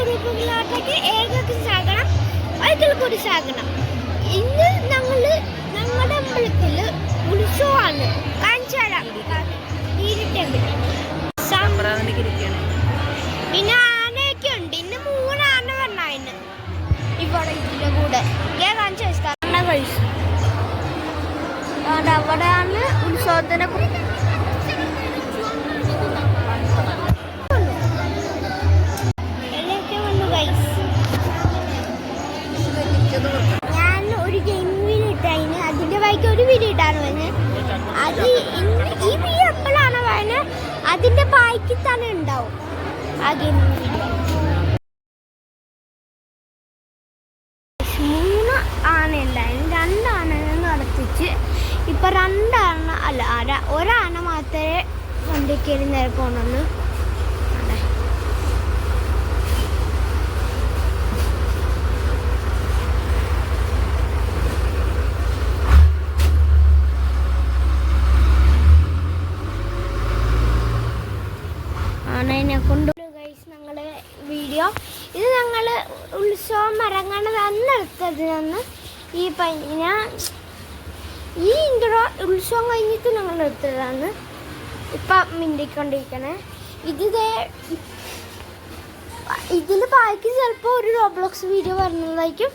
ഗ്രൂപ്പുകളിലോട്ടേക്ക് ഏതൊക്കെ സാഗണം ഒരിക്കൽ കൂടി സാഗണം. ഇന്ന് ഞങ്ങളുടെ അമ്പലത്തിൽ ഉത്സവമാണ്. പിന്നെ ആനയൊക്കെ ഉണ്ട്. ഇന്ന് 3 ആന വരണ ഇവിടെ ഇതിന്റെ കൂടെ അവിടെയാണ് ഉത്സവത്തിന്. ഞാൻ ഒരു ഗെയിം വീഡിയോ ഇട്ടതിന് അതിന്റെ ബാക്കി ഒരു വീഡിയോ ഇട്ടാണ് വരുന്നത്. അത് ഈ വീഡിയോ എപ്പോഴാണ് വരുന്നത് അതിന്റെ ബാക്കി തന്നെ ഉണ്ടാവും ആ ഗെയിം വീഡിയോ. 3 ആന ഉണ്ടായിരുന്നു. 2 ആനകൾ നടത്തിച്ച് ഇപ്പൊ 2 ആന അല്ല ഒരാന മാത്രമേ വണ്ടി കയറി നേരെ പോകണമെന്ന്. ആനേനെ കൊണ്ട് ഞങ്ങളെ വീഡിയോ ഇത് ഞങ്ങൾ ഉത്സവം ഇറങ്ങണത് അന്ന് എടുത്തതിന് ഈ ഇൻട്രോ ഉത്സവം കഴിഞ്ഞിട്ട് ഞങ്ങൾ എടുത്തതാണ്. ഇപ്പം മിണ്ടിക്കൊണ്ടിരിക്കണേ ഇതിൽ ബാക്കി ചിലപ്പോൾ ഒരു റോബ്ലോക്സ് വീഡിയോ വരുന്നതായിരിക്കും.